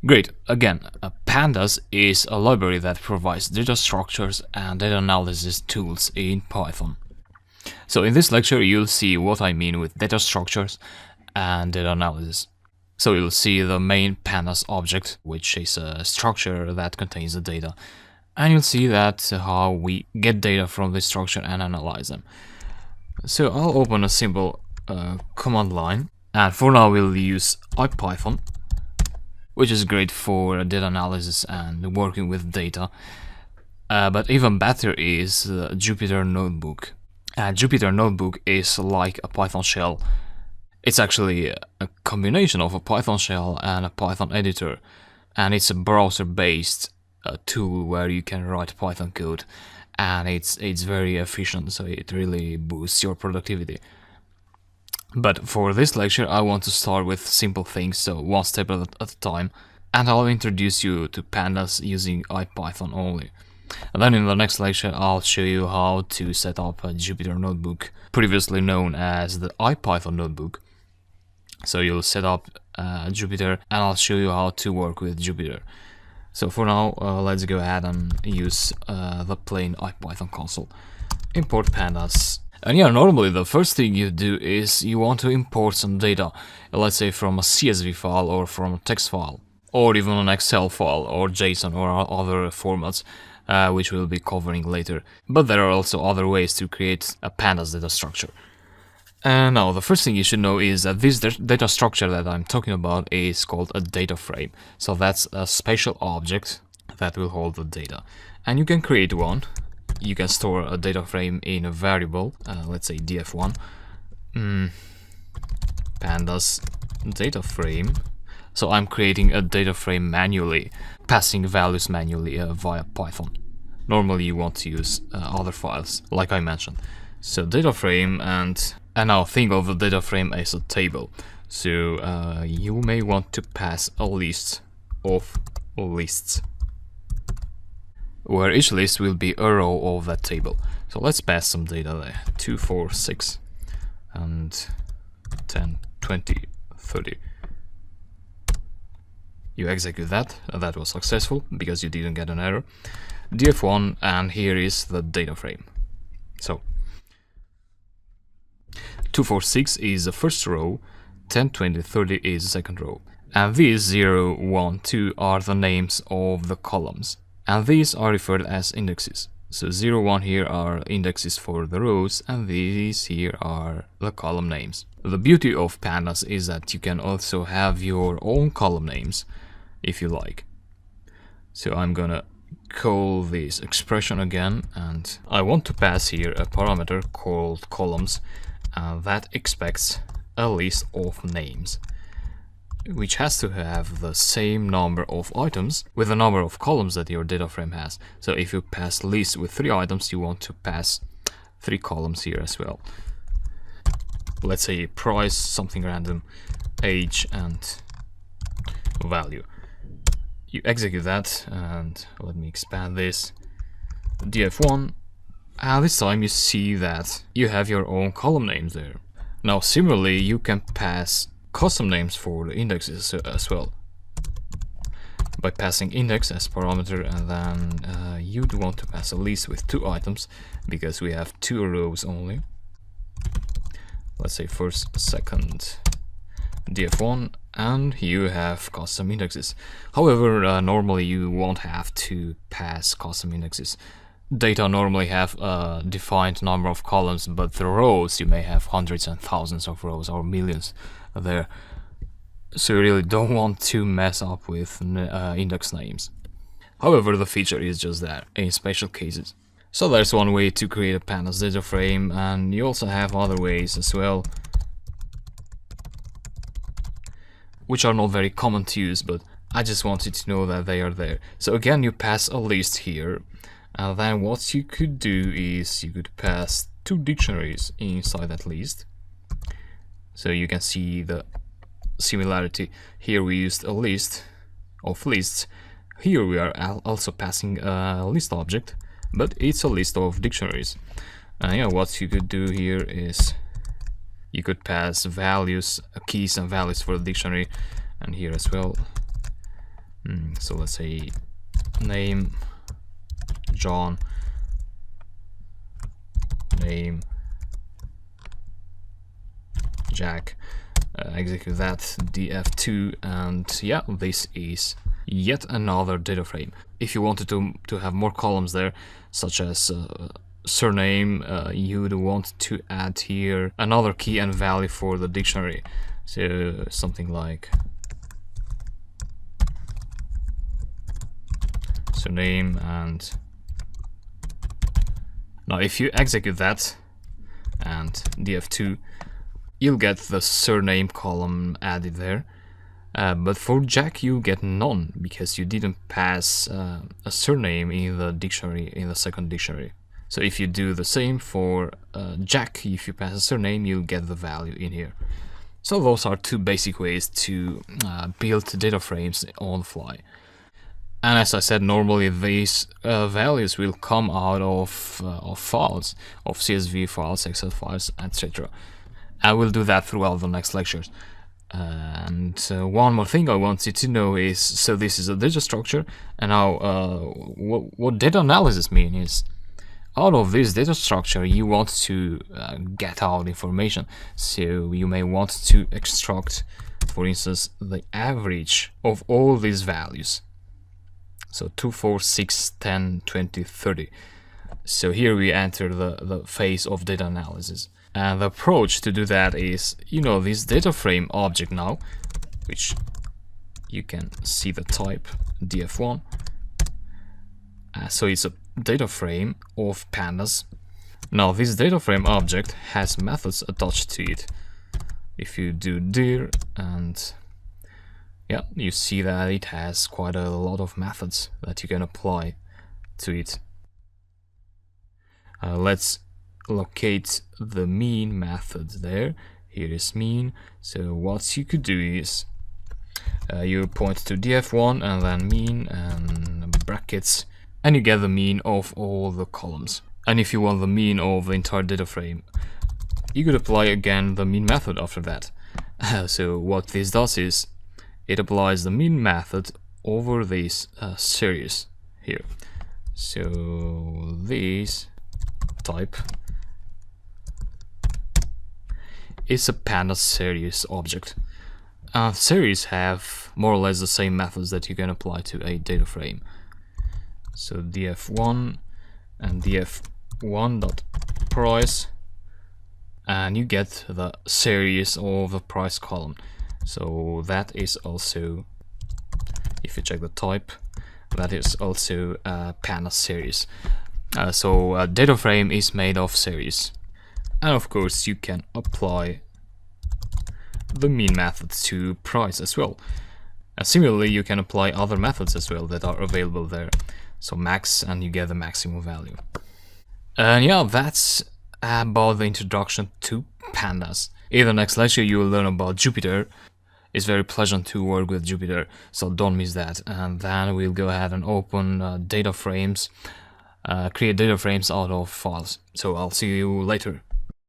Great. Again, Pandas is a library that provides data structures and data analysis tools in Python. So in this lecture, you'll see what I mean with data structures and data analysis. So you'll see the main pandas object, which is a structure that contains the data. And you'll see that how we get data from this structure and analyze them. So I'll open a simple command line. And for now, we'll use IPython, which is great for data analysis and working with data. But even better is Jupyter Notebook. Jupyter Notebook is like a Python shell. It's actually a combination of a Python shell and a Python editor, and it's a browser-based tool where you can write Python code, and it's very efficient, so it really boosts your productivity. But for this lecture, I want to start with simple things, so one step at a time, and I'll introduce you to pandas using IPython only. And then in the next lecture, I'll show you how to set up a Jupyter Notebook, previously known as the IPython Notebook. So you'll set up Jupyter, and I'll show you how to work with Jupyter. So for now, let's go ahead and use the plain IPython console. Import pandas. And yeah, normally the first thing you do is you want to import some data, let's say from a CSV file or from a text file, or even an Excel file or JSON or other formats, which we'll be covering later. But there are also other ways to create a pandas data structure. And now the first thing you should know is that this data structure that I'm talking about is called a data frame. So that's a special object that will hold the data. And you can create one. You can store a data frame in a variable, let's say df1, pandas data frame. So I'm creating a data frame manually, passing values manually via Python. Normally you want to use other files, like I mentioned. So data frame, and now think of the data frame as a table. So you may want to pass a list of lists, where each list will be a row of that table. So let's pass some data there, 2, 4, 6, and 10, 20, 30. You execute that, and that was successful because you didn't get an error. df1, and here is the data frame. So 2, 4, 6 is the first row, 10, 20, 30 is the second row. And these 0, 1, 2 are the names of the columns. And these are referred as indexes. So 0, 1 here are indexes for the rows, and these here are the column names. The beauty of pandas is that you can also have your own column names, if you like. So I'm gonna call this expression again, and I want to pass here a parameter called columns, that expects a list of names, which has to have the same number of items with the number of columns that your data frame has. So if you pass list with 3 items, you want to pass 3 columns here as well. Let's say price, something random, age, and value. You execute that, and let me expand this, df1, and this time you see that you have your own column names there. Now similarly, you can pass custom names for the indexes as well, by passing index as parameter, and then you'd want to pass a list with 2 items because we have 2 rows only. Let's say first, second, df1, and you have custom indexes. However, normally you won't have to pass custom indexes. Data normally have a defined number of columns, but the rows, you may have hundreds and thousands of rows or millions there. So you really don't want to mess up with index names. However, the feature is just that, in special cases. So there's one way to create a pandas data frame, and you also have other ways as well, which are not very common to use, but I just wanted to know that they are there. So again, you pass a list here, and then what you could do is you could pass 2 dictionaries inside that list. So you can see the similarity. Here we used a list of lists. Here we are also passing a list object, but it's a list of dictionaries. And yeah, what you could do here is you could pass values, keys and values for the dictionary, and here as well. So let's say name John, name Jack, execute that, df2, and yeah, this is yet another data frame. If you wanted to have more columns there, such as surname, you'd want to add here another key and value for the dictionary, so something like surname. And now if you execute that and df2, you'll get the surname column added there, but for Jack you get none because you didn't pass a surname in the dictionary, in the second dictionary. So if you do the same for Jack, if you pass a surname, you'll get the value in here. So those are two basic ways to build data frames on the fly. And as I said, normally these values will come out of files, of CSV files, Excel files, etc. I will do that throughout the next lectures. And one more thing I want you to know is, so this is a data structure, and now what data analysis means is, out of this data structure you want to get out information. So you may want to extract, for instance, the average of all these values. So 2, 4, 6, 10, 20, 30. So here we enter the phase of data analysis. And the approach to do that is, this data frame object now, which you can see the type df1. So it's a data frame of pandas. Now this data frame object has methods attached to it. If you do dir, and yeah, you see that it has quite a lot of methods that you can apply to it. Let's locate the mean method there. Here is mean. So what you could do is you point to df1 and then mean and brackets, and you get the mean of all the columns. And if you want the mean of the entire data frame, you could apply again the mean method after that. So what this does is it applies the mean method over this series here. So this type is a pandas series object. Series have more or less the same methods that you can apply to a data frame. So df1 and df1.price, and you get the series of the price column. So that is also, if you check the type, that is also a pandas series. So a data frame is made of series. And of course you can apply the mean method to price as well. And similarly you can apply other methods as well that are available there. So max, and you get the maximum value. And yeah, that's about the introduction to pandas. In the next lecture you will learn about Jupyter. It's very pleasant to work with Jupyter, so don't miss that. And then we'll go ahead and open data frames, create data frames out of files. So I'll see you later.